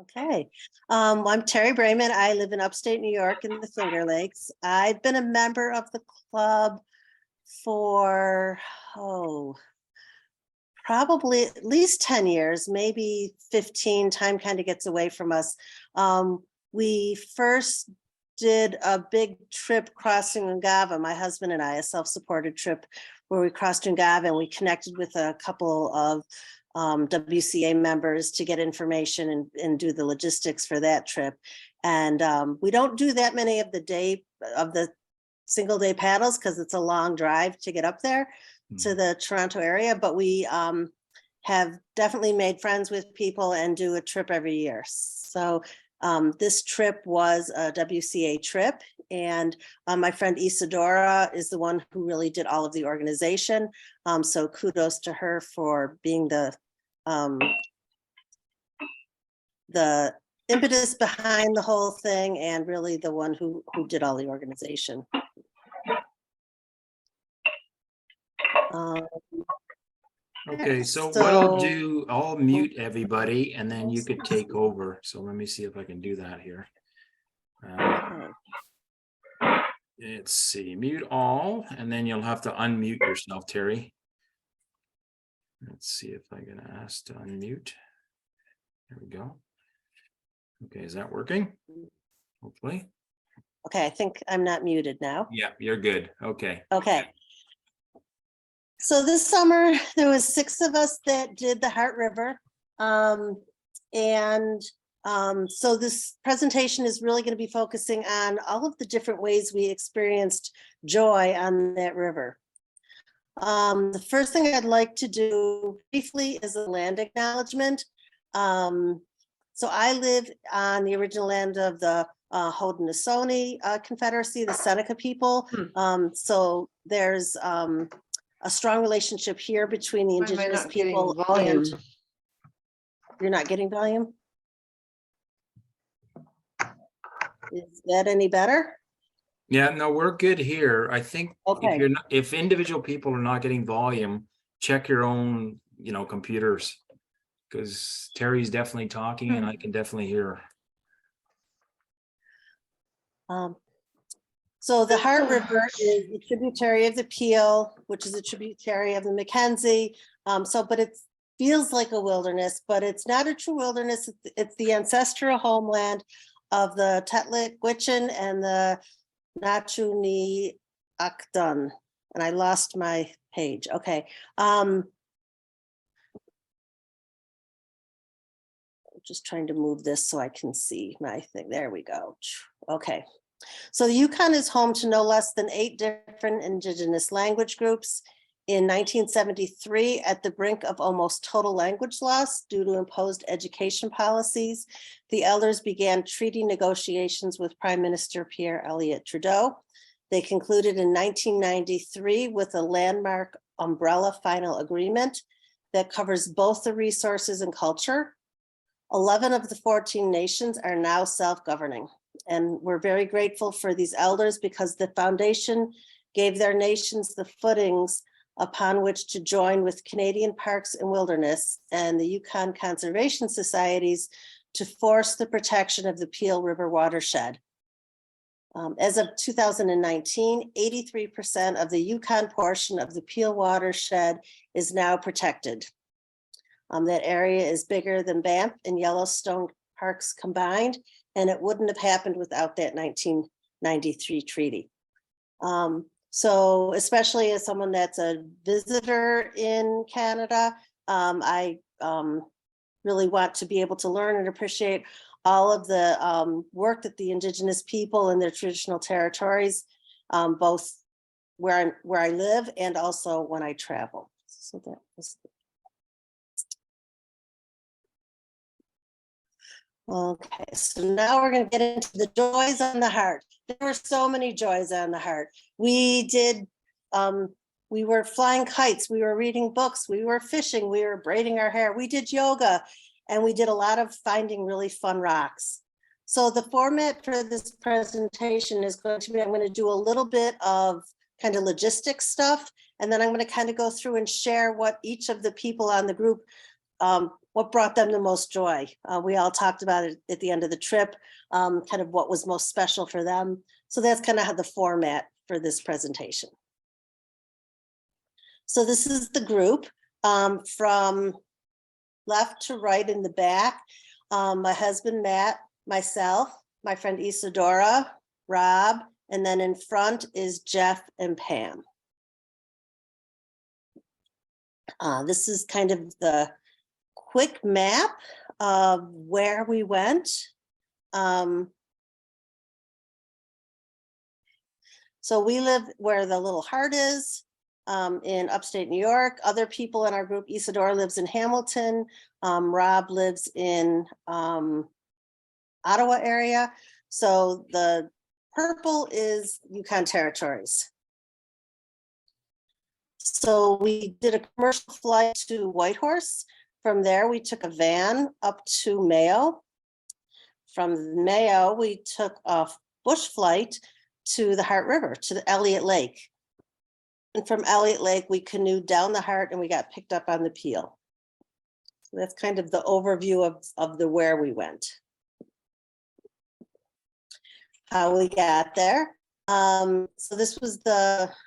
Okay. I'm Terry Brayman. I live in upstate New York in the Finger Lakes. I've been a member of the club for, probably at least 10 years, maybe 15. Time kind of gets away from us. We first did a big trip crossing Ungava, my husband and I, a self-supported trip where we crossed Ungava and we connected with a couple of WCA members to get information and do the logistics for that trip. And we don't do that many of the single day paddles because it's a long drive to get up there to the Toronto area, but we have definitely made friends with people and do a trip every year. So this trip was a WCA trip, and my friend Isadora is the one who really did all of the organization. So kudos to her for being the impetus behind the whole thing and really the one who did all the organization. Okay, so what I'll do, I'll mute everybody and then you could take over. So let me see if I can do that here. Let's see, mute all, and then you'll have to unmute yourself, Terry. Let's see if I can ask to unmute. There we go. Okay, is that working? Hopefully. Okay, I think I'm not muted now. Yeah, you're good. Okay. Okay. So this summer, there was 6 of us that did the Hart River. So this presentation is really going to be focusing on all of the different ways we experienced joy on that river. The first thing I'd like to do briefly is a land acknowledgement. So I live on the original land of the Haudenosaunee Confederacy, the Seneca people. So there's a strong relationship here between the indigenous people and you're not getting volume. Is that any better? Yeah, no, we're good here. I think Okay. if individual people are not getting volume, check your own, computers, because Terry's definitely talking and I can definitely hear. So the Hart River is a tributary of the Peel, which is a tributary of the Mackenzie. But it feels like a wilderness, but it's not a true wilderness. It's the ancestral homeland of the Tetlik-Gwich'in and the Nachuni Akdun. And I lost my page. Okay. Just trying to move this so I can see my thing. There we go. Okay. So the Yukon is home to no less than 8 different indigenous language groups. In 1973, at the brink of almost total language loss due to imposed education policies, the elders began treaty negotiations with Prime Minister Pierre Elliott Trudeau. They concluded in 1993 with a landmark umbrella final agreement that covers both the resources and culture. 11 of the 14 nations are now self-governing. And we're very grateful for these elders because the foundation gave their nations the footings upon which to join with Canadian Parks and Wilderness and the Yukon Conservation Societies to force the protection of the Peel River watershed. As of 2019, 83% of the Yukon portion of the Peel watershed is now protected. That area is bigger than Banff and Yellowstone parks combined, and it wouldn't have happened without that 1993 treaty. So especially as someone that's a visitor in Canada, I really want to be able to learn and appreciate all of the work that the indigenous people in their traditional territories, both where I live and also when I travel. So that was okay, so now we're going to get into the joys on the Hart. There were so many joys on the Hart. We did, we were flying kites, we were reading books, we were fishing, we were braiding our hair, we did yoga, and we did a lot of finding really fun rocks. So the format for this presentation is going to be, I'm going to do a little bit of kind of logistics stuff, and then I'm going to kind of go through and share what each of the people on the group what brought them the most joy. We all talked about it at the end of the trip, kind of what was most special for them. So that's kind of how the format for this presentation. So this is the group from left to right in the back. My husband, Matt, myself, my friend Isadora, Rob, and then in front is Jeff and Pam. This is kind of the quick map of where we went. So we live where the little Hart is, in upstate New York. Other people in our group, Isadora lives in Hamilton. Rob lives in Ottawa area. So the purple is Yukon territories. So we did a commercial flight to Whitehorse. From there, we took a van up to Mayo. From Mayo, we took a bush flight to the Hart River, to the Elliott Lake. And from Elliott Lake, we canoed down the Hart and we got picked up on the Peel. So that's kind of the overview of the where we went. How we got there. So this was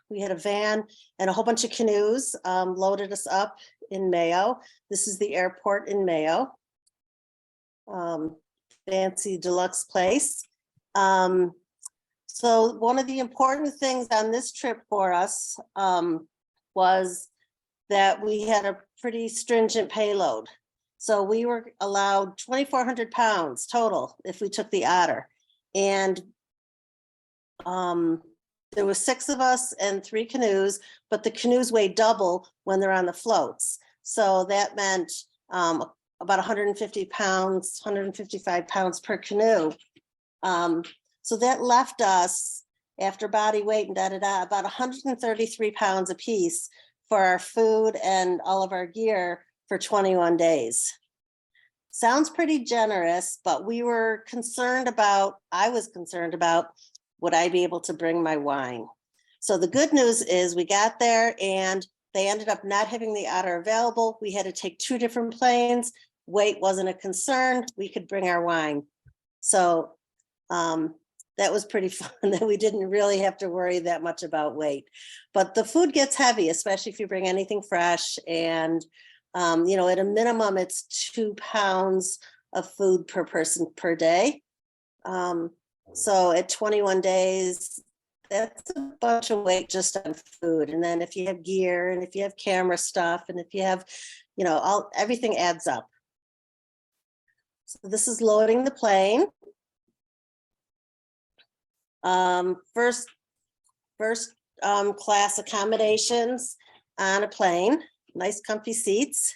we had a van and a whole bunch of canoes loaded us up in Mayo. This is the airport in Mayo. Fancy deluxe place. So one of the important things on this trip for us was that we had a pretty stringent payload. So we were allowed 2,400 pounds total if we took the Otter. And there was 6 of us and 3 canoes, but the canoes weigh double when they're on the floats. So that meant about 150 pounds, 155 pounds per canoe. So that left us, after body weight and about 133 pounds a piece for our food and all of our gear for 21 days. Sounds pretty generous, but we were concerned about, I was concerned about, would I be able to bring my wine? So the good news is we got there and they ended up not having the Otter available. We had to take 2 different planes. Weight wasn't a concern. We could bring our wine. So that was pretty fun that we didn't really have to worry that much about weight. But the food gets heavy, especially if you bring anything fresh. And, you know, at a minimum, it's 2 pounds of food per person per day. So at 21 days, that's a bunch of weight just on food. And then if you have gear and if you have camera stuff and if you have, you know, everything adds up. So this is loading the plane. First class accommodations on a plane, nice comfy seats.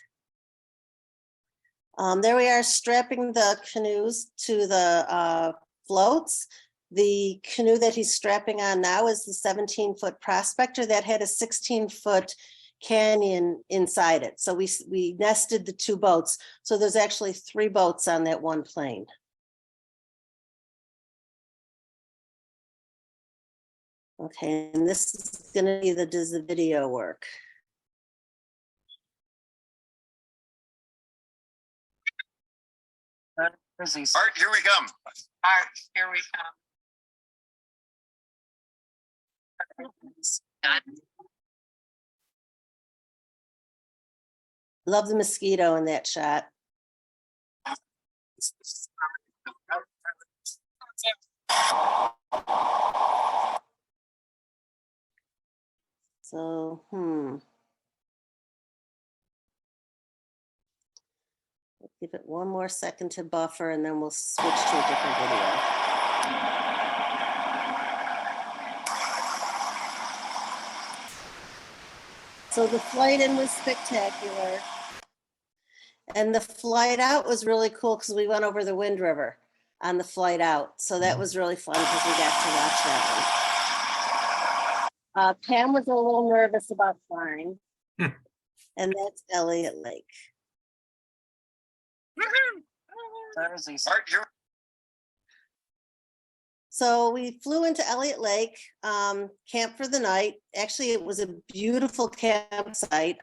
There we are strapping the canoes to the floats. The canoe that he's strapping on now is the 17-foot Prospector that had a 16-foot canyon inside it. So we nested the 2 boats. So there's actually 3 boats on that one plane. Okay, and this is going to be does the video work? Art, here we come. Art, here we come. Love the mosquito in that shot. So, give it one more second to buffer and then we'll switch to a different video. So the flight in was spectacular. And the flight out was really cool because we went over the Wind River on the flight out. So that was really fun because we got to watch that one. Pam was a little nervous about flying. And that's Elliott Lake. So we flew into Elliott Lake, camped for the night. Actually, it was a beautiful campsite.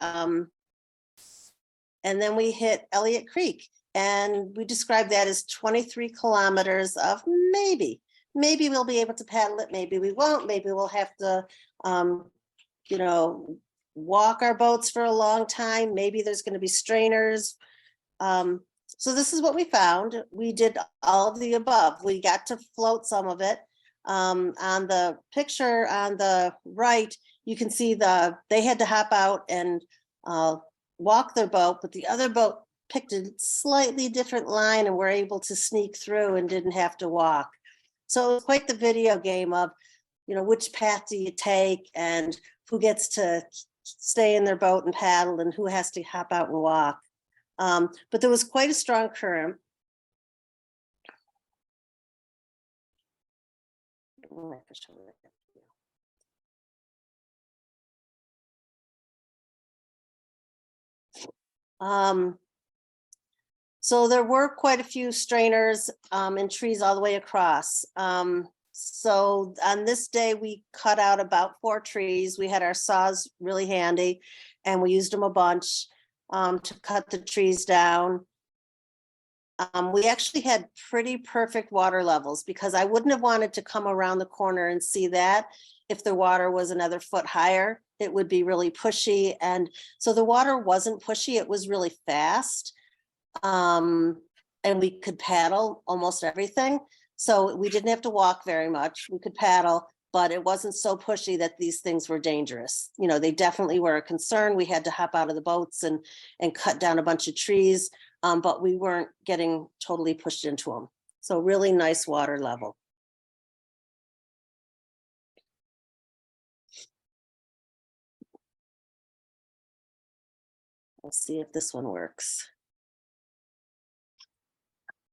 And then we hit Elliott Creek, and we described that as 23 kilometers of maybe we'll be able to paddle it, maybe we won't, maybe we'll have to, you know, walk our boats for a long time, maybe there's going to be strainers. So this is what we found. We did all of the above. We got to float some of it. On the picture on the right, you can see they had to hop out and walk their boat, but the other boat picked a slightly different line and were able to sneak through and didn't have to walk. So it was quite the video game of, you know, which path do you take and who gets to stay in their boat and paddle and who has to hop out and walk. But there was quite a strong current. So there were quite a few strainers and trees all the way across. So on this day, we cut out about 4 trees. We had our saws really handy and we used them a bunch to cut the trees down. We actually had pretty perfect water levels because I wouldn't have wanted to come around the corner and see that if the water was another foot higher. It would be really pushy. And so the water wasn't pushy, it was really fast. And we could paddle almost everything. So we didn't have to walk very much. We could paddle, but it wasn't so pushy that these things were dangerous. You know, they definitely were a concern. We had to hop out of the boats and cut down a bunch of trees, but we weren't getting totally pushed into them. So really nice water level. Let's see if this one works.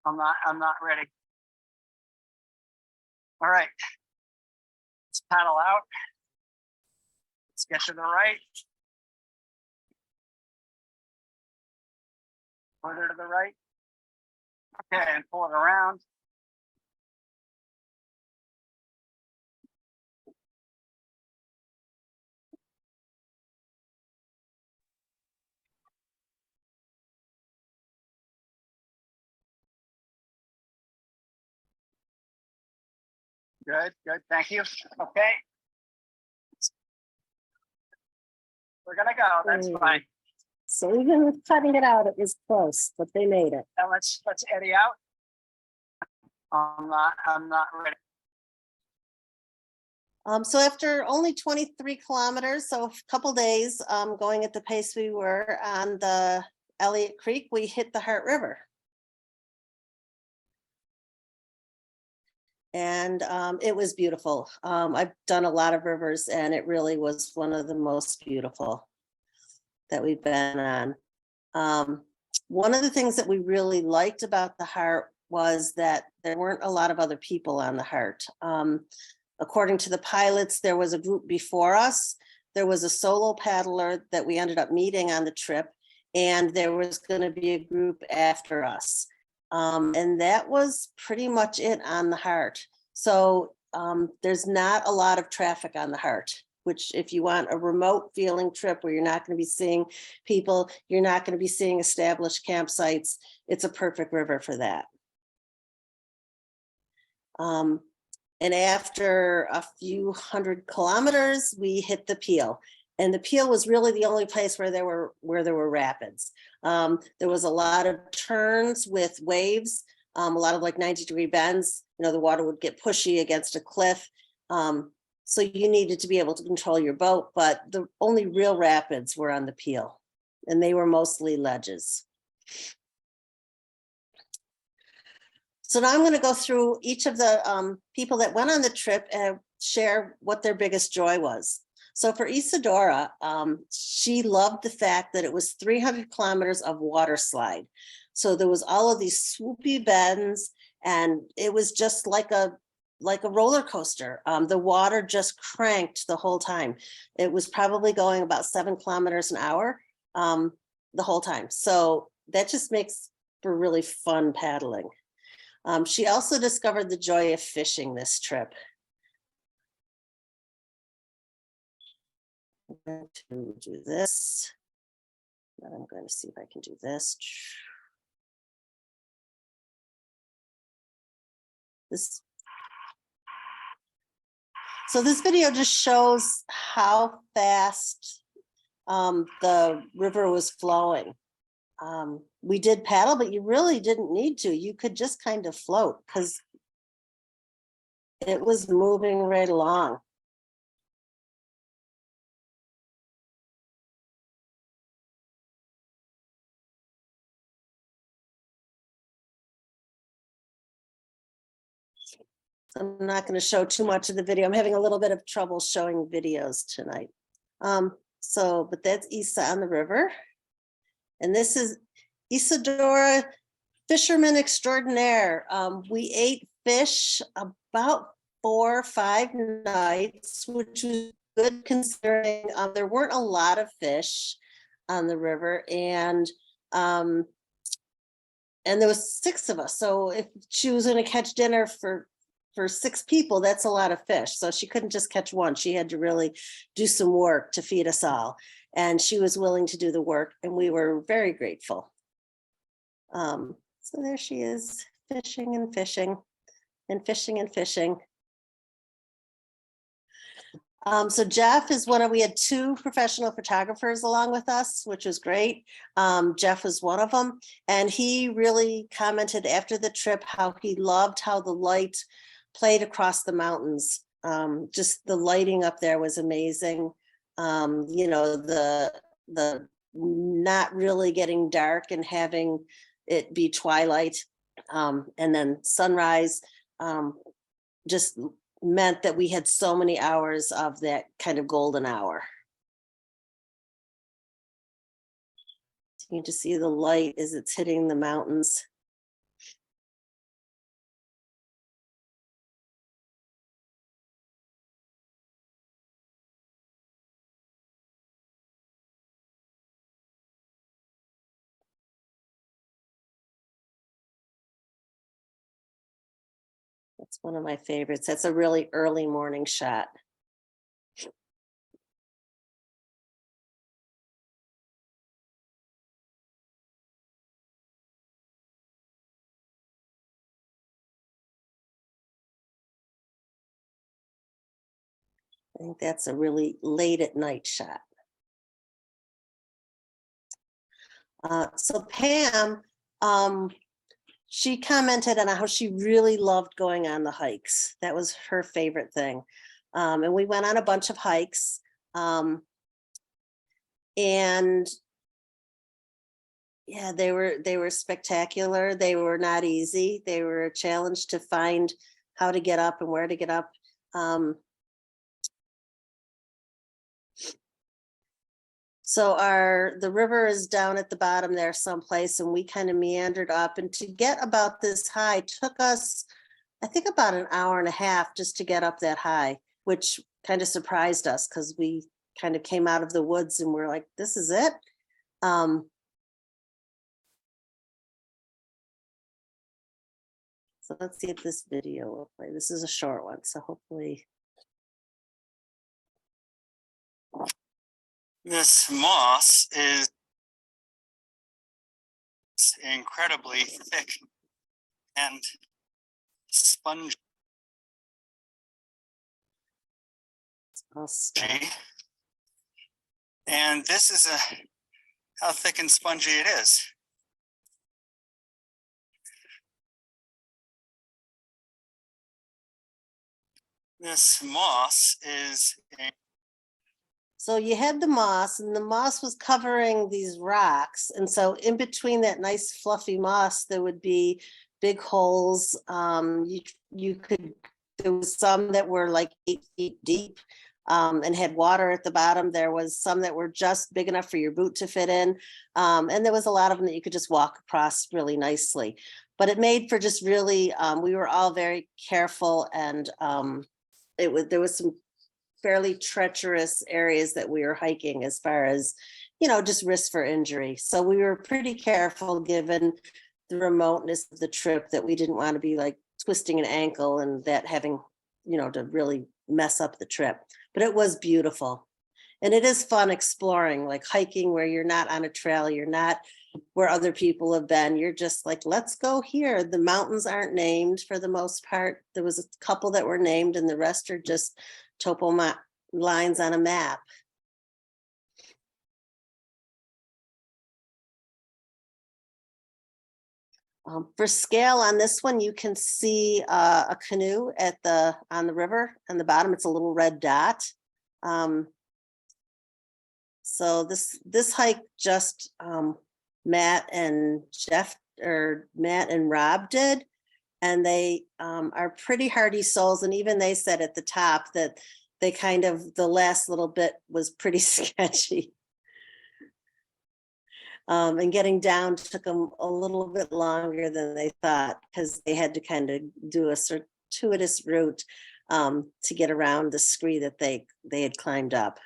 I'm not ready. All right. Let's paddle out. Let's get to the right. Further to the right. Okay, and pull it around. Good, thank you. Okay. We're gonna go, that's fine. So even with cutting it out, it was close, but they made it. Now let's eddy out. I'm not ready. So after only 23 kilometers, so a couple days going at the pace we were on the Elliott Creek, we hit the Hart River. And it was beautiful. I've done a lot of rivers and it really was one of the most beautiful that we've been on. One of the things that we really liked about the Hart was that there weren't a lot of other people on the Hart. According to the pilots, there was a group before us. There was a solo paddler that we ended up meeting on the trip, and there was going to be a group after us. And that was pretty much it on the Hart. So there's not a lot of traffic on the Hart, which if you want a remote feeling trip where you're not going to be seeing people, you're not going to be seeing established campsites, it's a perfect river for that. And after a few hundred kilometers, we hit the Peel. And the Peel was really the only place where there were rapids. There was a lot of turns with waves, a lot of like 90-degree bends. You know, the water would get pushy against a cliff. So you needed to be able to control your boat, but the only real rapids were on the Peel, and they were mostly ledges. So now I'm going to go through each of the people that went on the trip and share what their biggest joy was. So for Isadora, she loved the fact that it was 300 kilometers of water slide. So there was all of these swoopy bends, and it was just like a roller coaster. The water just cranked the whole time. It was probably going about 7 kilometers an hour the whole time. So that just makes for really fun paddling. She also discovered the joy of fishing this trip. I'm going to do this. And I'm going to see if I can do this. So this video just shows how fast the river was flowing. We did paddle, but you really didn't need to. You could just kind of float because it was moving right along. I'm not going to show too much of the video. I'm having a little bit of trouble showing videos tonight. But that's Isa on the river. And this is Isadora, fisherman extraordinaire. We ate fish about 4 or 5 nights, which was good considering there weren't a lot of fish on the river. And there was 6 of us. So if she was going to catch dinner for 6 people, that's a lot of fish. So she couldn't just catch one. She had to really do some work to feed us all. And she was willing to do the work, and we were very grateful. So there she is, fishing and fishing and fishing and fishing. So Jeff is we had 2 professional photographers along with us, which was great. Jeff was one of them. And he really commented after the trip how he loved how the light played across the mountains. Just the lighting up there was amazing. You know, the not really getting dark and having it be twilight. And then sunrise just meant that we had so many hours of that kind of golden hour. You can just see the light as it's hitting the mountains. That's one of my favorites. That's a really early morning shot. I think that's a really late at night shot. So Pam, she commented on how she really loved going on the hikes. That was her favorite thing. And we went on a bunch of hikes. And yeah, they were spectacular. They were not easy. They were a challenge to find how to get up and where to get up. So the river is down at the bottom there someplace, and we kind of meandered up, and to get about this high took us, I think, about an hour and a half just to get up that high, which kind of surprised us because we kind of came out of the woods and we're like, this is it. So let's see if this video will play. This is a short one, so hopefully. This moss is incredibly thick and spongy. I'll stop. And this is how thick and spongy it is. This moss is So you had the moss, and the moss was covering these rocks. And so in between that nice fluffy moss, there would be big holes. There was some that were like 8 feet deep and had water at the bottom. There was some that were just big enough for your boot to fit in. And there was a lot of them that you could just walk across really nicely. But it made for just really, we were all very careful, and there was some fairly treacherous areas that we were hiking as far as, just risk for injury. So we were pretty careful given the remoteness of the trip that we didn't want to be like twisting an ankle and that having, to really mess up the trip. But it was beautiful. And it is fun exploring, like hiking where you're not on a trail, you're not where other people have been. You're just like, let's go here. The mountains aren't named for the most part. There was a couple that were named and the rest are just topo lines on a map. For scale on this one, you can see a canoe on the river on the bottom. It's a little red dot. So this hike just Matt and Rob did, and they are pretty hardy souls. And even they said at the top that they the last little bit was pretty sketchy. And getting down took them a little bit longer than they thought because they had to kind of do a circuitous route to get around the scree that they had climbed up.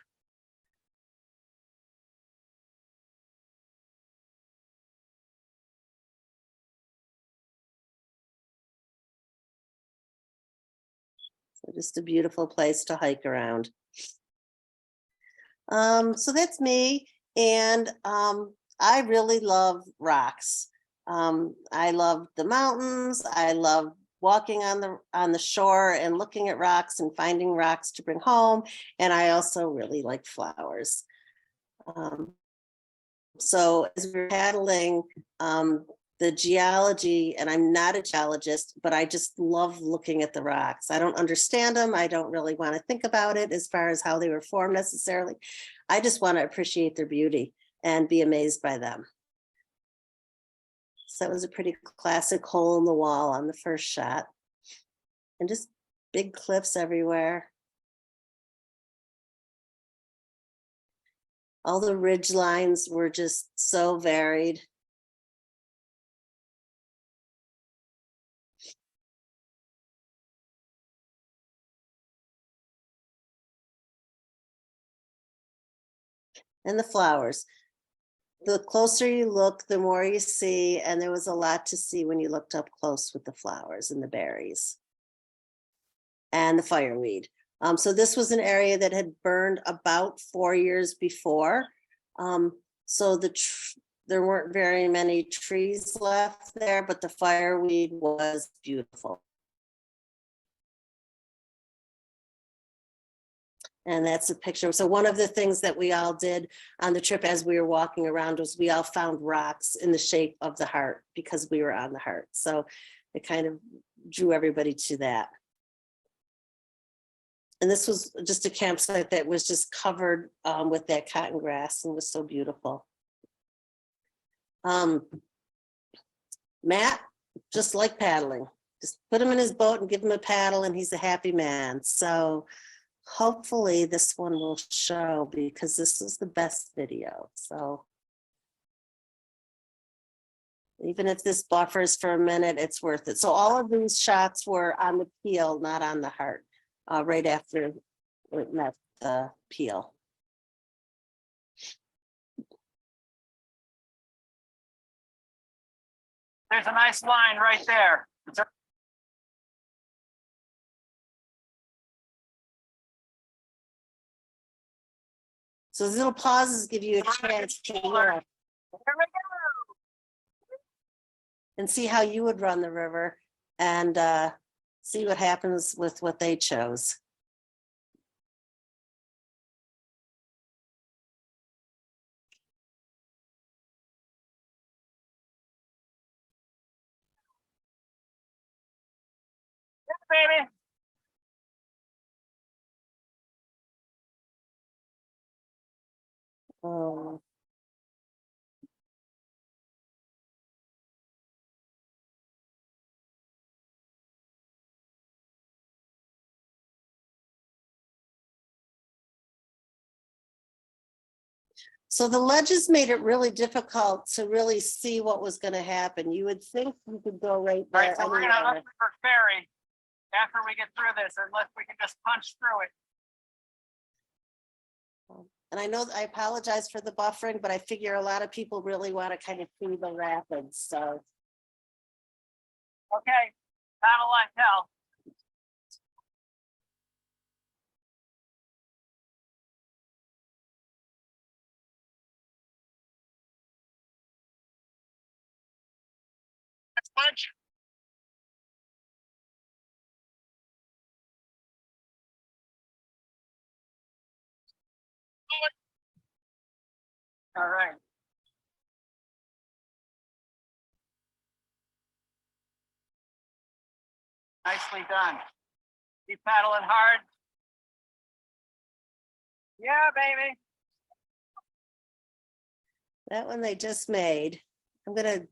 So just a beautiful place to hike around. So that's me. And I really love rocks. I love the mountains. I love walking on the shore and looking at rocks and finding rocks to bring home. And I also really like flowers. So as we're paddling, the geology, and I'm not a geologist, but I just love looking at the rocks. I don't understand them. I don't really want to think about it as far as how they were formed necessarily. I just want to appreciate their beauty and be amazed by them. So it was a pretty classic hole in the wall on the first shot. And just big cliffs everywhere. All the ridge lines were just so varied. And the flowers. The closer you look, the more you see, and there was a lot to see when you looked up close with the flowers and the berries and the fireweed. So this was an area that had burned about 4 years before. So there weren't very many trees left there, but the fireweed was beautiful. And that's a picture. So one of the things that we all did on the trip as we were walking around was we all found rocks in the shape of the heart because we were on the heart. So it kind of drew everybody to that. And this was just a campsite that was just covered with that cotton grass and was so beautiful. Matt just liked paddling. Just put him in his boat and give him a paddle and he's a happy man. So hopefully this one will show because this is the best video. So even if this buffers for a minute, it's worth it. So all of these shots were on the peel, not on the heart, right after it met the peel. There's a nice line right there. So these little pauses give you a chance to look and see how you would run the river and see what happens with what they chose. Baby. So the ledges made it really difficult to really see what was going to happen. You would think you could go right there. Right, so we're gonna look for ferry after we get through this, unless we can just punch through it. And I know I apologize for the buffering, but I figure a lot of people really want to kind of see the rapids. So. Okay, paddle like hell. Sponge. All right. Nicely done. Keep paddling hard. Yeah, baby. That one they just made. I'm gonna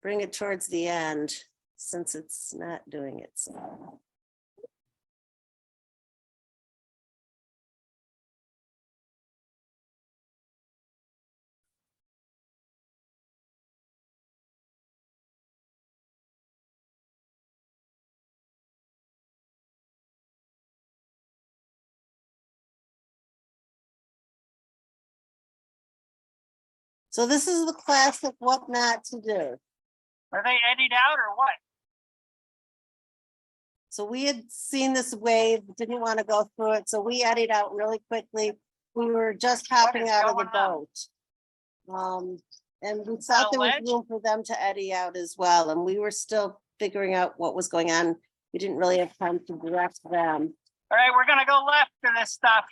bring it towards the end since it's not doing it. So. So this is the classic what not to do. Are they eddied out or what? So we had seen this wave, didn't want to go through it, so we eddied out really quickly. We were just hopping is out of the going on? boat. And we thought there was ledge? room for them to eddy out as well, and we were still figuring out what was going on. We didn't really have time to direct them. All right, we're gonna go left to this stuff.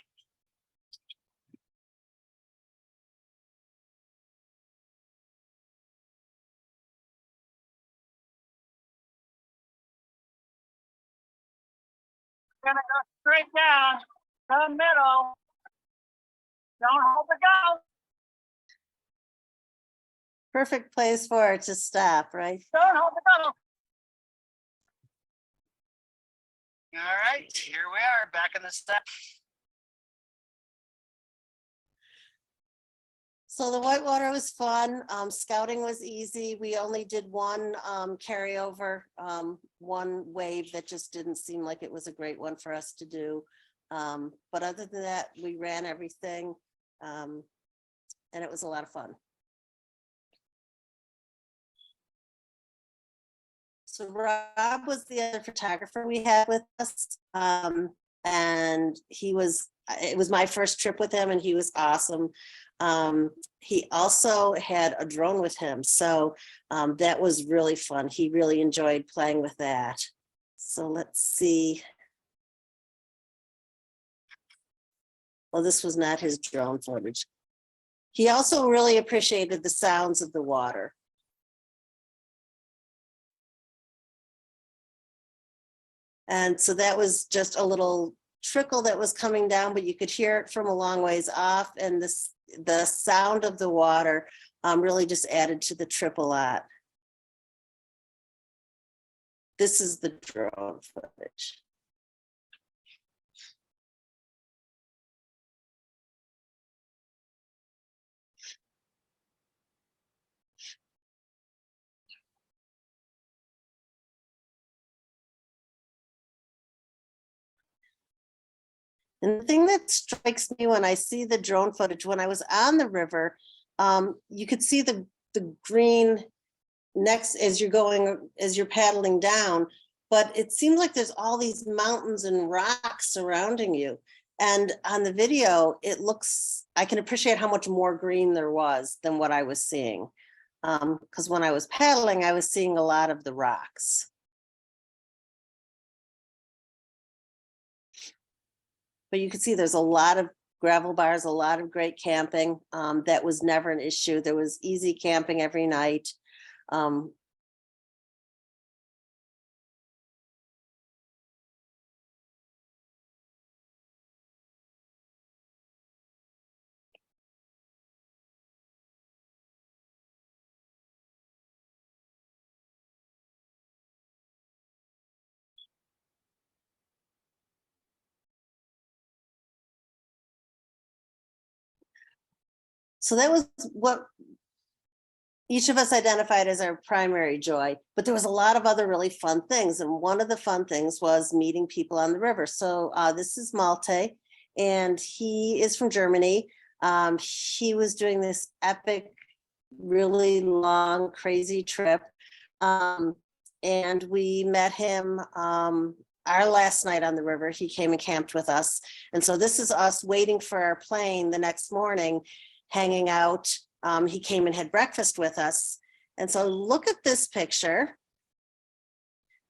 We're gonna go straight down to the middle. Don't hold the gun. Perfect place for it to stop, right? Don't hold the gun. All right, here we are back in the step. So the Whitewater was fun. Scouting was easy. We only did one carryover, one wave that just didn't seem like it was a great one for us to do. But other than that, we ran everything, and it was a lot of fun. So Rob was the other photographer we had with us. And it was my first trip with him and he was awesome. He also had a drone with him. So that was really fun. He really enjoyed playing with that. So let's see. Well, this was not his drone footage. He also really appreciated the sounds of the water. And so that was just a little trickle that was coming down, but you could hear it from a long ways off. And the sound of the water really just added to the trip a lot. This is the drone footage. And the thing that strikes me when I see the drone footage, when I was on the river, you could see the green next as you're paddling down, but it seems like there's all these mountains and rocks surrounding you. And on the video, I can appreciate how much more green there was than what I was seeing. Because when I was paddling, I was seeing a lot of the rocks. But you can see there's a lot of gravel bars, a lot of great camping. That was never an issue. There was easy camping every night. So that was what each of us identified as our primary joy, but there was a lot of other really fun things. And one of the fun things was meeting people on the river. So this is Malte, and he is from Germany. He was doing this epic, really long, crazy trip. And we met him our last night on the river. He came and camped with us. And so this is us waiting for our plane the next morning, hanging out. He came and had breakfast with us. And so look at this picture.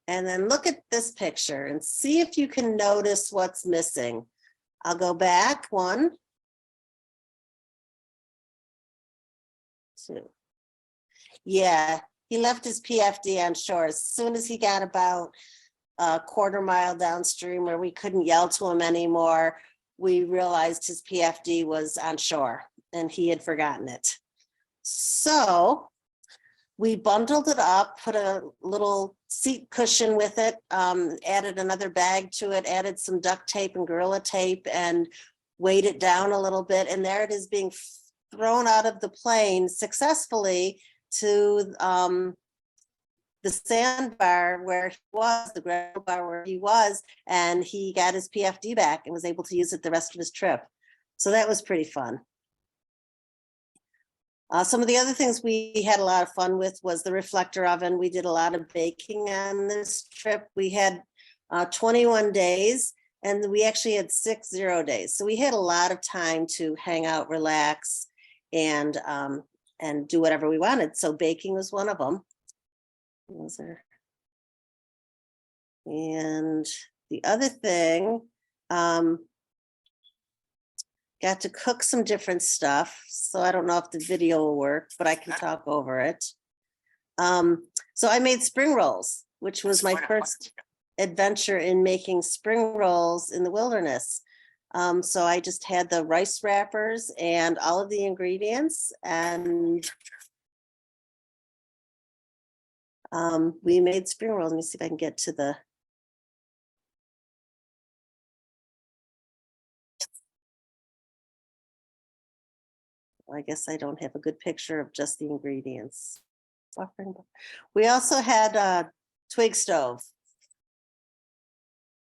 And then look at this picture and see if you can notice what's missing. I'll go back 1, 2. Yeah, he left his PFD on shore. As soon as he got about a quarter mile downstream where we couldn't yell to him anymore, we realized his PFD was on shore and he had forgotten it. So we bundled it up, put a little seat cushion with it, added another bag to it, added some duct tape and Gorilla tape and weighed it down a little bit. And there it is being thrown out of the plane successfully to the sandbar where he was, the gravel bar where he was, and he got his PFD back and was able to use it the rest of his trip. So that was pretty fun. Some of the other things we had a lot of fun with was the reflector oven. We did a lot of baking on this trip. We had 21 days and we actually had 6 0 days. So we had a lot of time to hang out, relax, and do whatever we wanted. So baking was one of them. And the other thing, got to cook some different stuff. So I don't know if the video will work, but I can talk over it. So I made spring rolls, which was my first adventure in making spring rolls in the wilderness. So I just had the rice wrappers and all of the ingredients, and we made spring rolls. Let me see if I can get to the. I guess I don't have a good picture of just the ingredients. We also had a twig stove,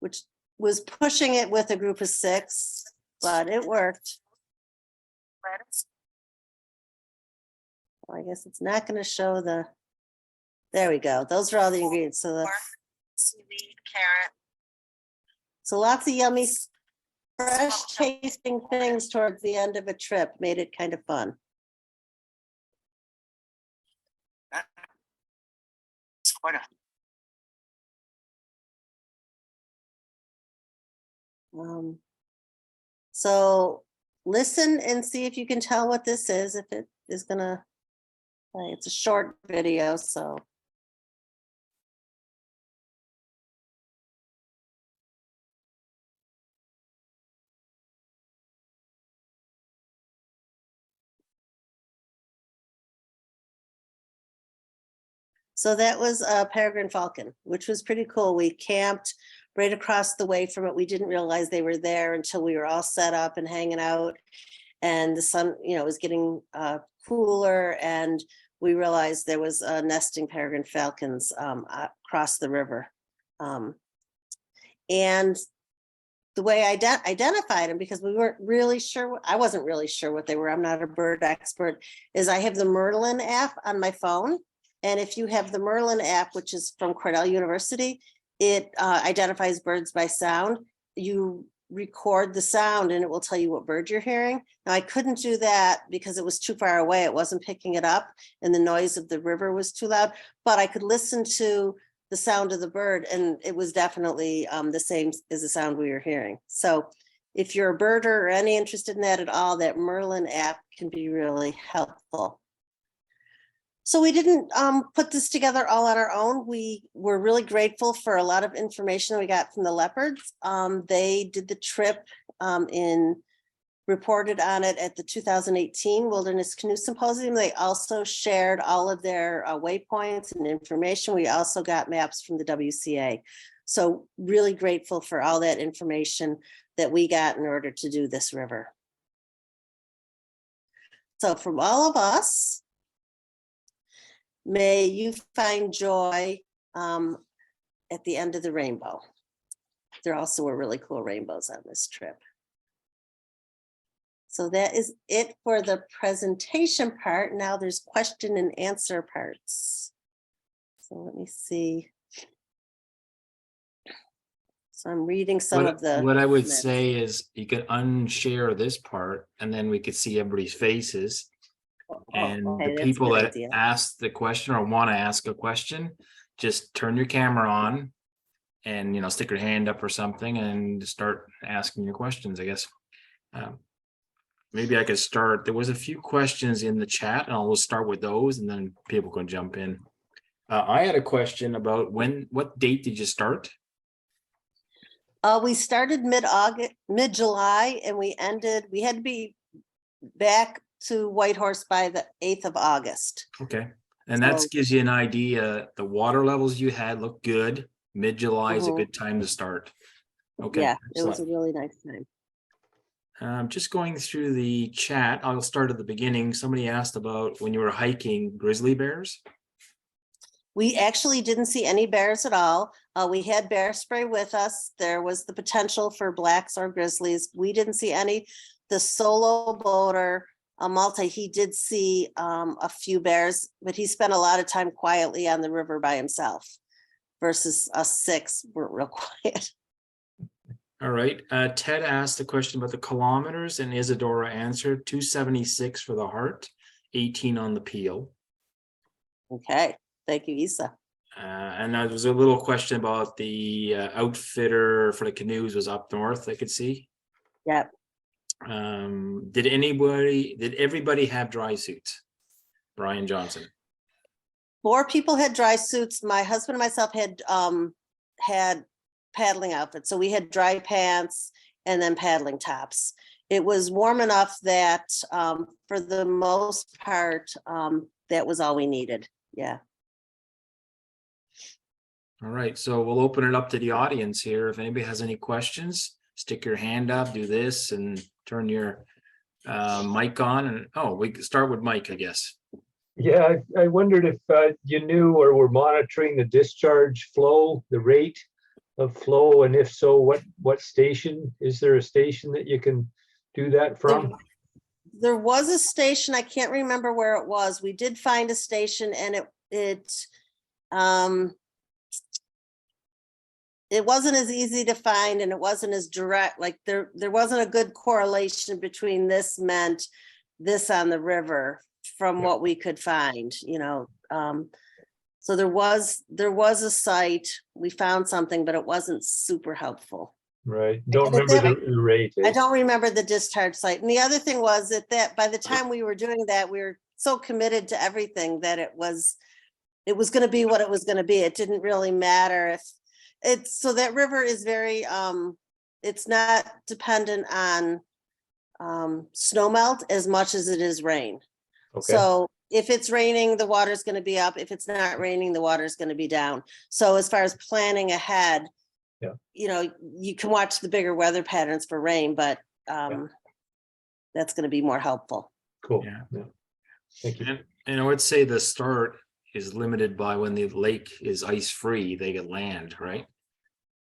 which was pushing it with a group of 6, but it worked. Well, I guess it's not going to show the. There we go. Those are all the ingredients. So the seaweed, carrot. So lots of yummy, fresh tasting things towards the end of a trip made it kind of fun. It's quite a. So listen and see if you can tell what this is, if it is gonna play. It's a short video, so. So that was a peregrine falcon, which was pretty cool. We camped right across the way from it. We didn't realize they were there until we were all set up and hanging out. And the sun, was getting cooler, and we realized there was nesting peregrine falcons across the river. And the way I identified them, because we weren't really sure, I wasn't really sure what they were, I'm not a bird expert, is I have the Merlin app on my phone. And if you have the Merlin app, which is from Cornell University, it identifies birds by sound. You record the sound and it will tell you what bird you're hearing. Now I couldn't do that because it was too far away. It wasn't picking it up and the noise of the river was too loud, but I could listen to the sound of the bird and it was definitely the same as the sound we were hearing. So if you're a birder or any interested in that at all, that Merlin app can be really helpful. So we didn't put this together all on our own. We were really grateful for a lot of information we got from the leopards. They did the trip reported on it at the 2018 Wilderness Canoe Symposium. They also shared all of their waypoints and information. We also got maps from the WCA. So really grateful for all that information that we got in order to do this river. So from all of us, may you find joy at the end of the rainbow. There also were really cool rainbows on this trip. So that is it for the presentation part. Now there's question and answer parts. So let me see. So I'm reading some of the. What I would say is you could unshare this part and then we could see everybody's faces. And okay, the that's a people good that idea. ask the question or want to ask a question, just turn your camera on and, stick your hand up or something and start asking your questions, I guess. Maybe I could start. There was a few questions in the chat and I'll start with those and then people can jump in. I had a question about what date did you start? We started mid-August, mid-July, and we had to be back to Whitehorse by the 8th of August. Okay. And that So- gives you an idea. The water levels you had look good. Mid-July is a Mhm. good time to start. Okay. Yeah, it was a Excellent. really nice time. Just going through the chat, I'll start at the beginning. Somebody asked about when you were hiking grizzly bears. We actually didn't see any bears at all. We had bear spray with us. There was the potential for blacks or grizzlies. We didn't see any. The solo boater, Malta, he did see a few bears, but he spent a lot of time quietly on the river by himself versus us 6 weren't real quiet. All right. Ted asked a question about the kilometers and Isadora answered 276 for the Hart, 18 on the Peel. Okay, thank you, Isa. And there was a little question about the outfitter for the canoes was up north, I could see. Yep. Did everybody have dry suits? Brian Johnson. 4 people had dry suits. My husband and myself had paddling outfits. So we had dry pants and then paddling tops. It was warm enough that for the most part, that was all we needed. Yeah. All right, so we'll open it up to the audience here. If anybody has any questions, stick your hand up, do this and turn your mic on. And we can start with Mike, I guess. Yeah, I wondered if you knew or were monitoring the discharge flow, the rate of flow, and if so, what station? Is there a station that you can do that from? There was a station, I can't remember where it was. We did find a station and it wasn't as easy to find and it wasn't as direct, like there wasn't a good correlation between this meant this on the river from what we could find, so there was a site, we found something, but it wasn't super helpful. Right. Don't remember the rate. I don't remember the discharge site. And the other thing was that by the time we were doing that, we were so committed to everything that it was going to be what it was going to be. It didn't really matter if so that river is very, it's not dependent on snow melt as much as it is rain. Okay. So if it's raining, the water's going to be up. If it's not raining, the water's going to be down. So as far as planning ahead, you can watch the bigger weather patterns for rain, but that's going to be more helpful. Cool. Yeah. Thank you. And I would say the start is limited by when the lake is ice free, they get land, right?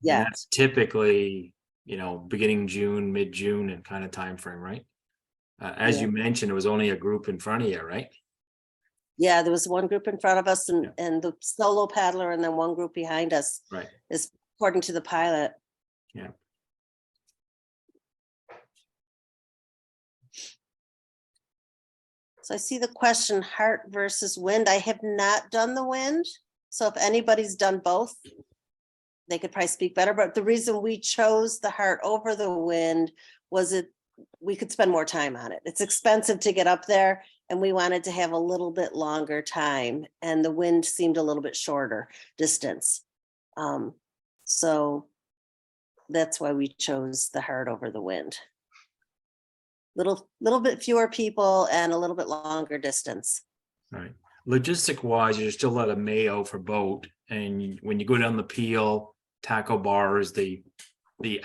Yeah. And that's typically, beginning June, mid-June and kind of time frame, right? As you mentioned, it was only a group in front of you, right? Yeah, there was one group in front of us and the solo paddler, and then one group behind us. Right. Is according to the pilot. Yeah. So I see the question, Hart versus wind. I have not done the wind. So if anybody's done both, they could probably speak better. But the reason we chose the Hart over the wind was we could spend more time on it. It's expensive to get up there and we wanted to have a little bit longer time, and the wind seemed a little bit shorter distance. So that's why we chose the Hart over the wind. Little bit fewer people and a little bit longer distance. Right. Logistic wise, you're still at a Mayo for boat. And when you go down the Peel, Taco Bar is the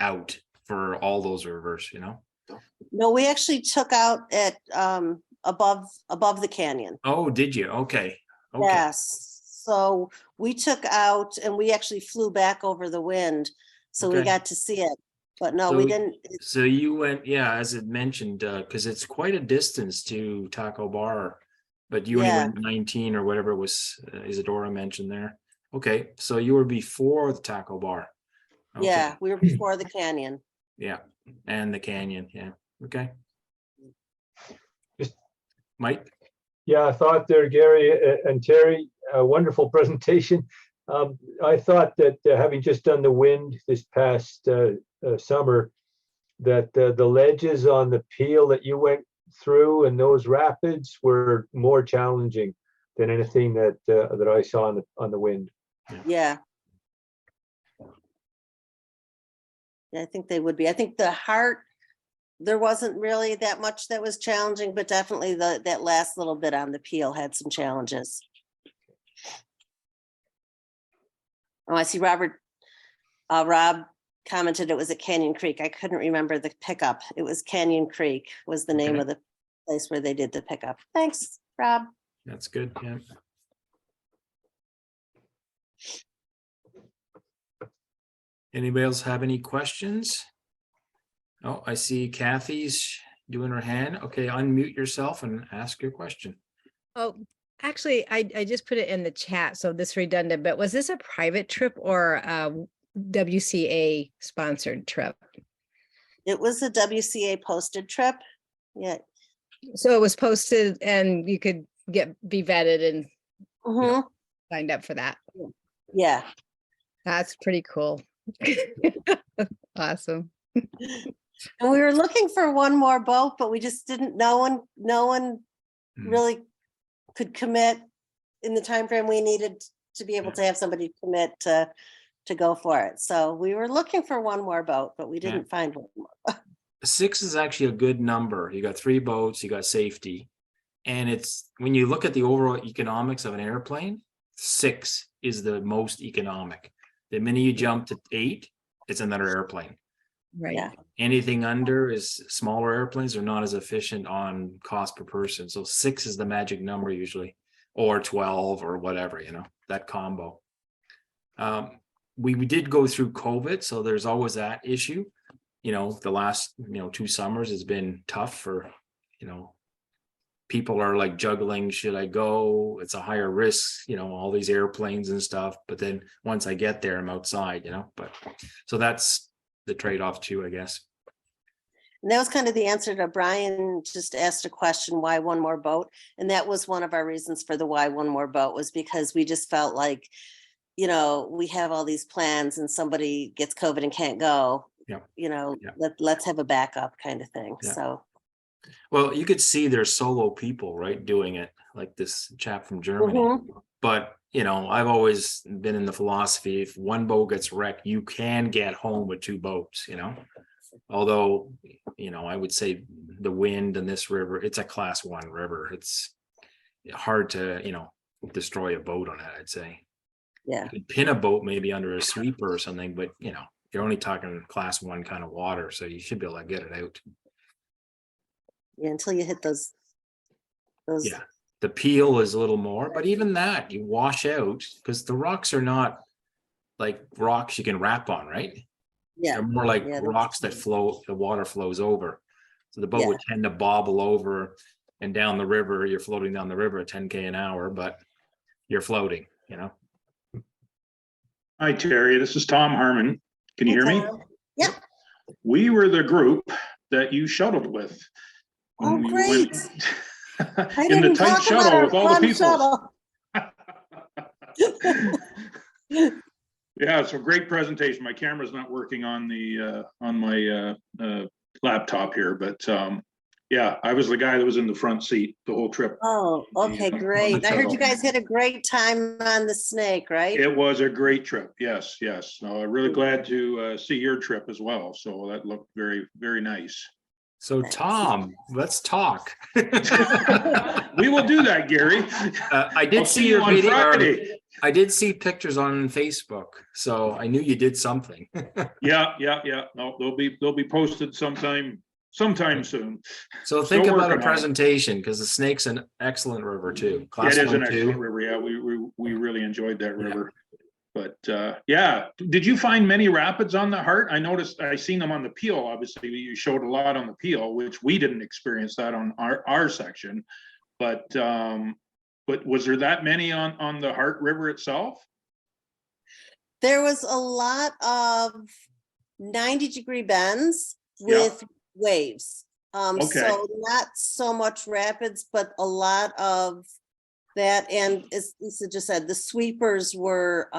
out for all those rivers, No, we actually took out at above the canyon. Oh, did you? Okay. Yes. So we took out and we actually flew back over the wind. So we got to see it. But no, we didn't. So you went, as it mentioned, because it's quite a distance to Taco Bar, but you only went 19 or whatever it was Isadora mentioned there. Okay, so you were before the Taco Bar. Okay. Yeah, we were before the canyon. Yeah, and the canyon. Yeah. Okay. Just- Mike? Yeah, I thought there, Gary and Terry, a wonderful presentation. I thought that having just done the wind this past summer, that the ledges on the peel that you went through and those rapids were more challenging than anything that that I saw on the wind. Yeah. Yeah, I think they would be. I think the Hart, there wasn't really that much that was challenging, but definitely that last little bit on the peel had some challenges. Oh, I see Rob commented it was at Canyon Creek. I couldn't remember the pickup. It was Canyon Creek was the name Okay. of the place where they did the pickup. Thanks, Rob. That's good, yeah. Anybody else have any questions? Oh, I see Kathy's doing her hand. Okay, unmute yourself and ask your question. Oh, actually, I just put it in the chat, so this redundant, but was this a private trip or a WCA sponsored trip? It was a WCA posted trip. Yeah. So it was posted and you could be vetted and Mhm. signed up for that. Yeah. That's pretty cool. Awesome. And we were looking for one more boat, but we just didn't, no one really could commit in the time frame we needed to be able to have somebody commit to go for it. So we were looking for one more boat, but we didn't find one more. 6 is actually a good number. You got 3 boats, you got safety. And it's, when you look at the overall economics of an airplane, 6 is the most economic. The minute you jump to 8, it's another airplane. Right. Yeah. Anything under is smaller airplanes are not as efficient on cost per person. So 6 is the magic number usually, or 12 or whatever, you know, that combo. We did go through COVID, so there's always that issue. You know, the last, 2 summers has been tough for, people are like juggling, should I go? It's a higher risk, all these airplanes and stuff. But then once I get there, I'm outside, but so that's the trade-off too, I guess. And that was kind of the answer to Brian just asked a question, why one more boat? And that was one of our reasons for the why one more boat, was because we just felt like, we have all these plans and somebody gets COVID and can't go, let's have a backup kind of thing. Yeah. So. Well, you could see there's solo people, right, doing it, like this chap from Germany. Mhm. But, I've always been in the philosophy, if one boat gets wrecked, you can get home with 2 boats, Although, I would say the wind in this river, it's a class 1 river. It's hard to, destroy a boat on it, I'd say. Yeah. You could pin a boat maybe under a sweeper or something, but, you're only talking class 1 kind of water, so you should be able to get it out. Yeah, until you hit those. Yeah, the peel is a little more, but even that you wash out because the rocks are not like rocks you can wrap on, right? Yeah. They're more like Yeah, rocks that flow, the water flows over. So the boat would tend to bobble over and down the river. You're floating down the river at 10K an hour, but you're floating, Hi, Terry. This is Tom Harmon. Can you hear me? Yep. We were the group that you shuttled with. Oh, when you great. went I in the didn't tight talk about shuttle our with all the fun people. shuttle. Yeah, so great presentation. My camera's not working on the on my laptop here, but yeah, I was the guy that was in the front seat the whole trip. Oh, okay, great. I heard you shuttle. guys had a great time on the Snake, right? It was a great trip. Yes, yes. No, I'm really glad to see your trip as well. So that looked very, very nice. So Tom, let's talk. We will do that, Gary. I did I'll see you your on video. Friday. I did see pictures on Facebook, so I knew you did something. Yeah. No, they'll be posted sometime soon. So think Still about a working on it. presentation because the Snake's an excellent river too. Class It is 1, an excellent 2. river. Yeah, we really enjoyed that river. But yeah, did you find many rapids on the Hart? I noticed I seen them on the Peel. Obviously, you showed a lot on the Peel, which we didn't experience that on our section. But was there that many on the Hart River itself? There was a lot of 90-degree bends with waves. Okay. So not so much rapids, but a lot of that. And as Lisa just said, the sweepers were,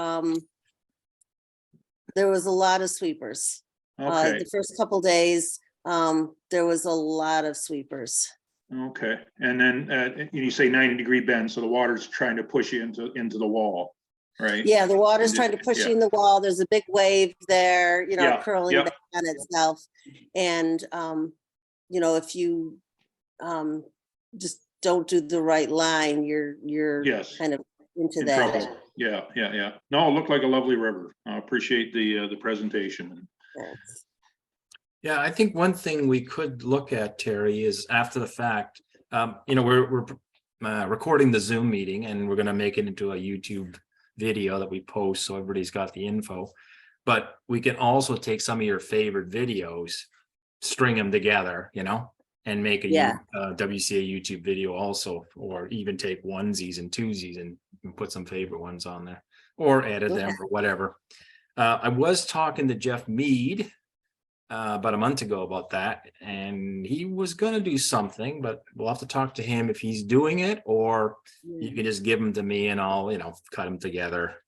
there was a lot of sweepers. Okay, The first couple days, there was a lot of sweepers. okay. And then you say 90-degree bend, so the water's trying to push you into the wall, right? Yeah, the water's And trying to it- push yeah. you in the wall. There's a big wave there, you know, Yeah, curling yeah. back on itself. And, you know, if you just don't do the right line, you're Yes. kind of into In that. trouble. Yeah, yeah, yeah. No, it looked like a lovely river. I appreciate the presentation. Yes. Yeah, I think one thing we could look at, Terry, is after the fact, you know, we're recording the Zoom meeting and we're gonna make it into a YouTube video that we post so everybody's got the info. But we can also take some of your favorite videos, string them together, you know, and make a Yeah. WCA YouTube video also, or even take onesies and twosies and put some favorite ones on there, or edit them Okay. or whatever. I was talking to Jeff Mead about a month ago about that, and he was going to do something, but we'll have to talk to him if he's doing it, or you can just give them to me and I'll, you know, cut them together.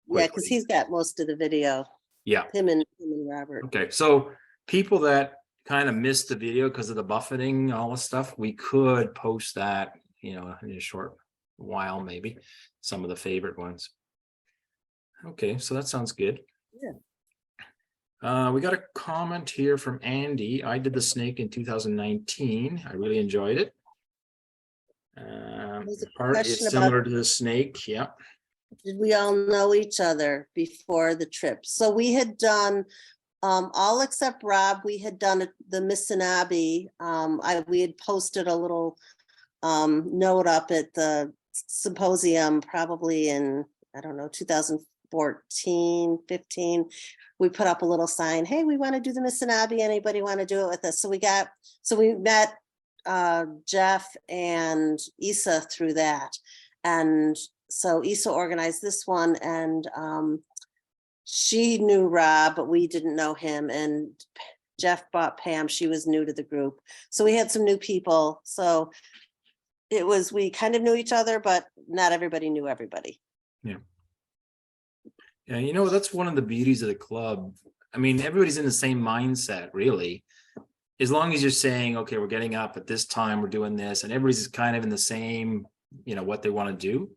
Yeah, because quickly. he's got most of the video, Yeah. him and Robert. Okay. So people that kind of missed the video because of the buffeting, all this stuff, we could post that, you know, in a short while, maybe some of the favorite ones. Okay. So that sounds good. Yeah. We got a comment here from Andy. I did the snake in 2019. I really enjoyed it. There's a Hart question is about- similar to the snake. Yeah. Did we all know each other before the trip? So we had done, all except Rob, we had done the Missinabee. We had posted a little note up at the symposium probably in, I don't know, 2014, 15. We put up a little sign, hey, we want to do the Missinabee. Anybody want to do it with us? So we met Jeff and Issa through that. And so Issa organized this one, and she knew Rob, but we didn't know him. And Jeff brought Pam, she was new to the group. So we had some new people. So it was, we kind of knew each other, but not everybody knew everybody. Yeah, you know, that's one of the beauties of the club. I mean, everybody's in the same mindset, really. As long as you're saying, okay, we're getting up at this time, we're doing this, and everybody's kind of in the same, you know, what they want to do.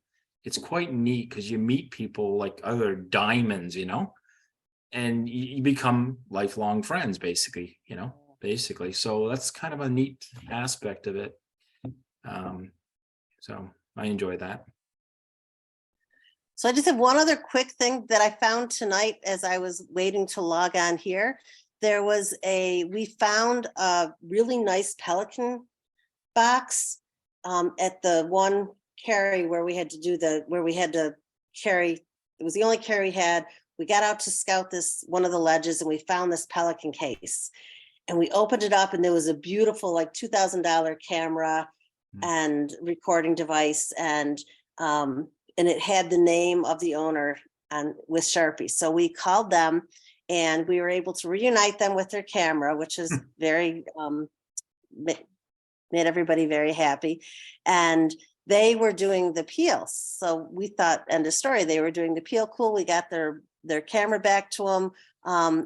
It's quite neat because you meet people like other diamonds, you know, and you become lifelong friends, basically, you know, basically. So that's kind of a neat aspect of it. So I enjoy that. So I just have one other quick thing that I found tonight as I was waiting to log on here. We found a really nice pelican box at the one carry where we had to carry, it was the only carry we had. We got out to scout one of the ledges, and we found this pelican case. And we opened it up, and there was a beautiful, like $2,000 camera and recording device, and it had the name of the owner with Sharpie. So we called them, and we were able to reunite them with their camera, which is very made everybody very happy. And they were doing the peel. So we thought, end of story, they were doing the peel. Cool. We got their camera back to them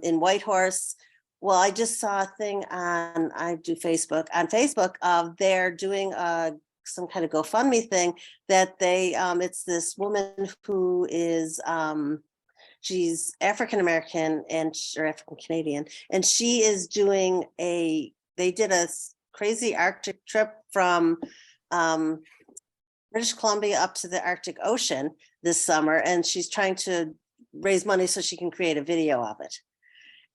in Whitehorse. Well, I just saw a thing on Facebook of they're doing some kind of GoFundMe thing that it's this woman who is, she's African-American or African Canadian, and she is doing they did a crazy Arctic trip from British Columbia up to the Arctic Ocean this summer, and she's trying to raise money so she can create a video of it.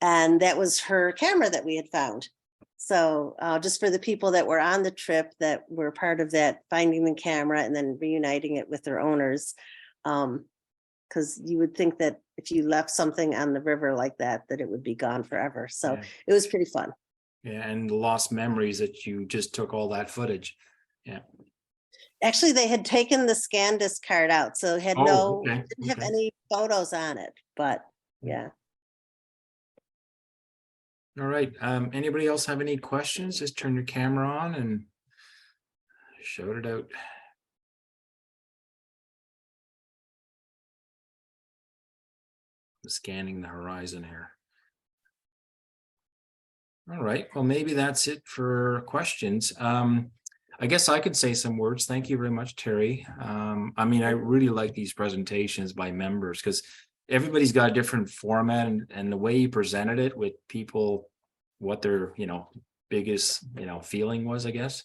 And that was her camera that we had found. So just for the people that were on the trip that were part of that, finding the camera and then reuniting it with their owners. Because you would think that if you left something on the river like that it would be gone forever. So Yeah. it was pretty fun. Yeah, and lost memories that you just took all that footage. Yeah. Actually, they had taken the ScanDisk card out, so it had didn't have any photos on it, but yeah. All right, anybody else have any questions? Just turn your camera on and shout it out. Scanning the horizon here. All right, well, maybe that's it for questions. I guess I could say some words. Thank you very much, Terry. I mean, I really like these presentations by members because everybody's got a different format, and the way you presented it with people, what their, biggest, feeling was, I guess,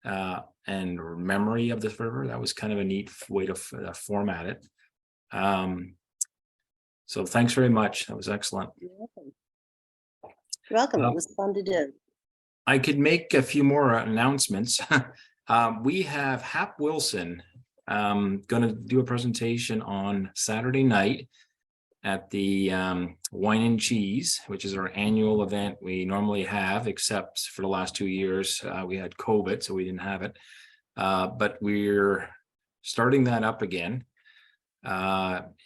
and memory of this river. That was kind of a neat way to format it. So thanks very much. That was excellent. You're welcome. You're welcome. It was fun to do. I could make a few more announcements. We have Hap Wilson going to do a presentation on Saturday night at the Wine and Cheese, which is our annual event we normally have, except for the last 2 years we had COVID, so we didn't have it. But we're starting that up again.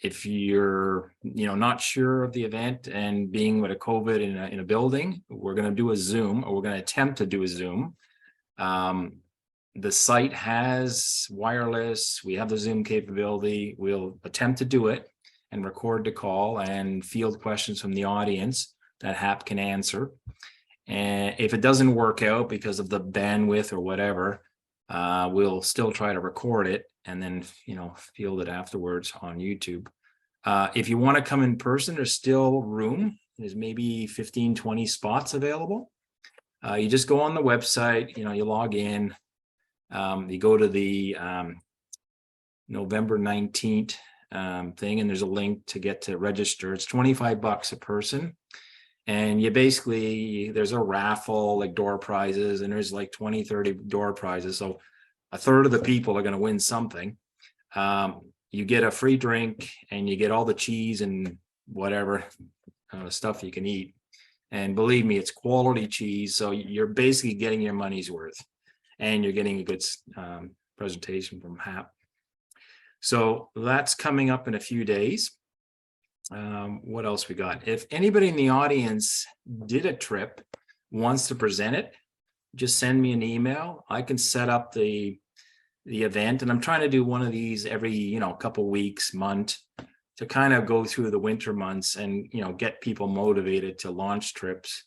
If you're, not sure of the event and being with a COVID in a building, we're going to do a Zoom, or we're going to attempt to do a Zoom. The site has wireless. We have the Zoom capability. We'll attempt to do it and record the call and field questions from the audience that Hap can answer. And if it doesn't work out because of the bandwidth or whatever, we'll still try to record it and then, field it afterwards on YouTube. If you want to come in person, there's still room. There's maybe 15, 20 spots available. You just go on the website, you log in, you go to the November 19th thing, and there's a link to get to register. It's $25 a person. And you basically, there's a raffle, like door prizes, and there's like 20, 30 door prizes. So a third of the people are going to win something. You get a free drink, and you get all the cheese and whatever stuff you can eat. And believe me, it's quality cheese. So you're basically getting your money's worth, and you're getting a good presentation from Hap. So that's coming up in a few days. What else we got? If anybody in the audience did a trip, wants to present it, just send me an email. I can set up the event, and I'm trying to do one of these every couple weeks, month, to kind of go through the winter months and get people motivated to launch trips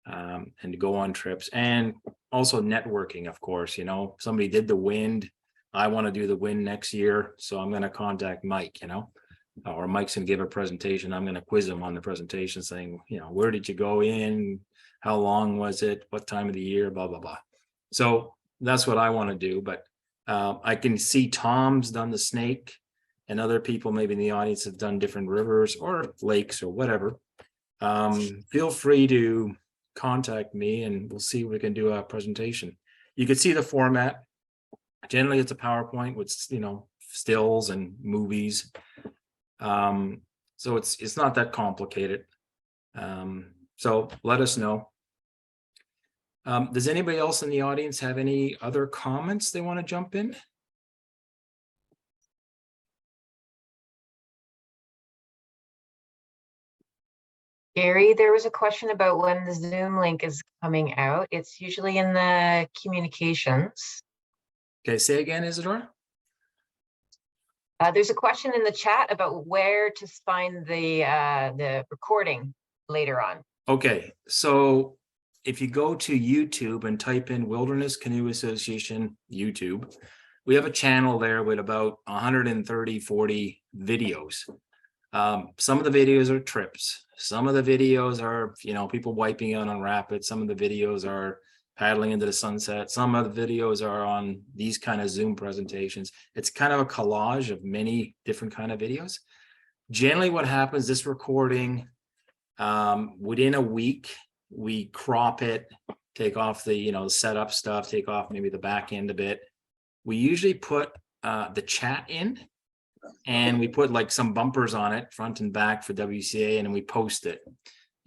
and to go on trips, and also networking, of course. Somebody did the wind. I want to do the wind next year, so I'm going to contact Mike, or Mike's going to give a presentation. I'm going to quiz him on the presentation saying, where did you go in? How long was it? What time of the year? Blah, blah, blah. So that's what I want to do. But I can see Tom's done the Snake, and other people maybe in the audience have done different rivers or lakes or whatever. Feel free to contact me, and we'll see if we can do a presentation. You can see the format. Generally, it's a PowerPoint with, stills and movies. So it's not that complicated. So let us know. Does anybody else in the audience have any other comments they want to jump in? Gary, there was a question about when the Zoom link is coming out. It's usually in the communications. Okay, say again, Isadora. There's a question in the chat about where to find the recording later on. Okay, so if you go to YouTube and type in Wilderness Canoe Association YouTube, we have a channel there with about 130, 40 videos. Some of the videos are trips. Some of the videos are, people wiping out on rapids. Some of the videos are paddling into the sunset. Some of the videos are on these kind of Zoom presentations. It's kind of a collage of many different kind of videos. Generally what happens, this recording, within a week, we crop it, take off the, setup stuff, take off maybe the back end a bit. We usually put the chat in, and we put like some bumpers on it, front and back for WCA, and then we post it.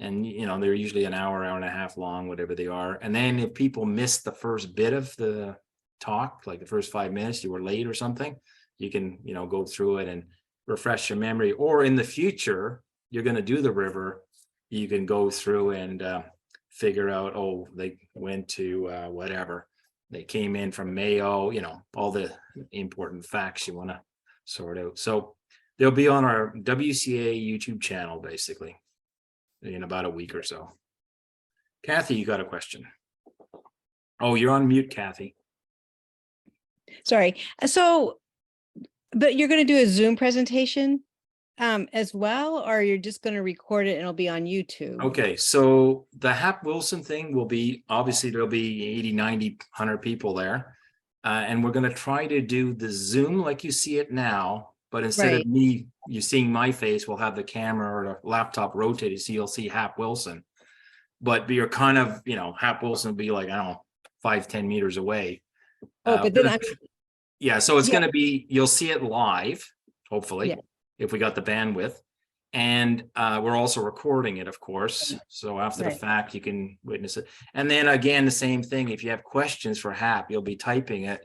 And, they're usually an hour, hour and a half long, whatever they are. And then if people miss the first bit of the talk, like the first 5 minutes, you were late or something, you can, go through it and refresh your memory. Or in the future, you're going to do the river, you can go through and figure out, oh, they went to whatever. They came in from Mayo, all the important facts you want to sort out. So they'll be on our WCA YouTube channel, basically, in about a week or so. Kathy, you got a question? Oh, you're on mute, Kathy. Sorry. So, but you're going to do a Zoom presentation as well, or you're just going to record it and it'll be on YouTube? Okay, so the Hap Wilson thing will be, obviously there'll be 80, 90, 100 people there. And we're going to try to do the Zoom like you see it now, but instead Right. of me, you seeing my face, we'll have the camera or the laptop rotated so you'll see Hap Wilson. But you're kind of, Hap Wilson will be like, I don't know, 5-10 meters away. Oh, but then yeah, so it's Yeah. going to be, you'll see it live, hopefully, Yeah. if we got the bandwidth. And we're also recording it, of course. So after the Right. fact, you can witness it. And then again, the same thing. If you have questions for Hap, you'll be typing it.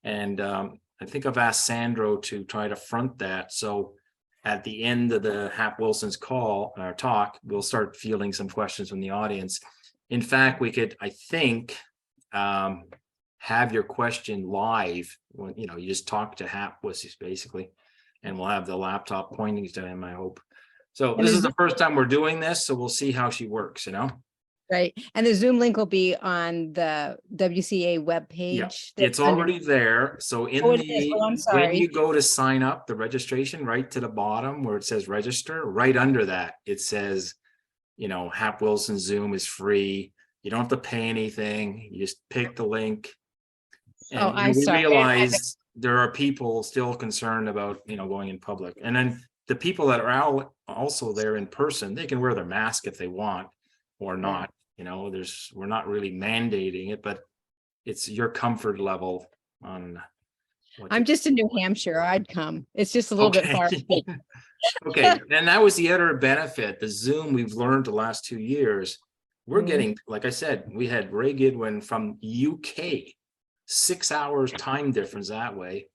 And I think I've asked Sandro to try to front that. So at the end of the Hap Wilson's call or talk, we'll start fielding some questions from the audience. In fact, we could, I think, have your question live when you just talk to Hap basically, and we'll have the laptop pointing to him, I hope. So And this is is the first time we're doing this, so we'll see how she works, right. And the Zoom link will be on the WCA webpage. It's already there. So in Oh, it is. Oh, I'm when sorry. you go to sign up, the registration, right to the bottom where it says register, right under that, it says, Hap Wilson Zoom is free. You don't have to pay anything. You just pick the link. Oh, And I'm we sorry. realize there are people still concerned about, going in public. And then the people that are also there in person, they can wear their mask if they want or not. We're not really mandating it, but it's your comfort level on. I'm just in New Hampshire. I'd come. It's just a little bit far. Okay, and that was the other benefit. The Zoom we've learned the last 2 years. We're Mhm. getting, like I said, we had Ray Goodwin from UK, 6 hours time difference that way.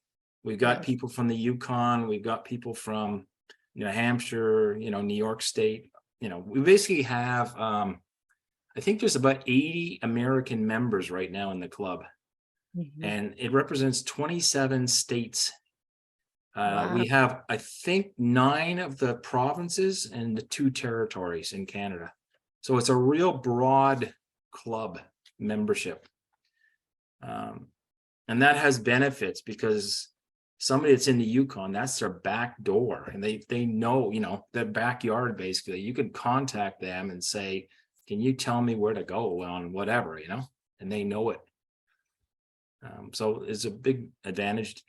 We've got Yeah. people from the Yukon, we've got people from New Hampshire, New York State. We basically have I think there's about 80 American members right now in the club, Mhm. and it represents 27 states. Wow. We have, I think, 9 of the provinces and the 2 territories in Canada. So it's a real broad club membership. And that has benefits because somebody that's in the Yukon, that's their back door, and they know, their backyard, basically. You could contact them and say, can you tell me where to go on whatever, and they know it. So it's a big advantage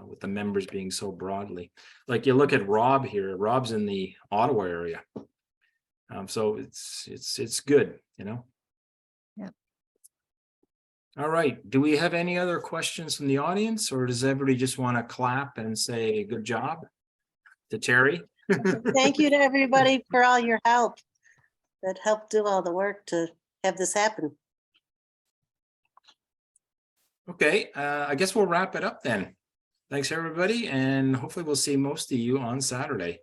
with the members being so broadly. Like you look at Rob here, Rob's in the Ottawa area. So it's good, Yep. All right. Do we have any other questions from the audience, or does everybody just want to clap and say good job to Terry? Thank you to everybody for all your help that helped do all the work to have this happen. Okay, I guess we'll wrap it up then. Thanks, everybody, and hopefully we'll see most of you on Saturday.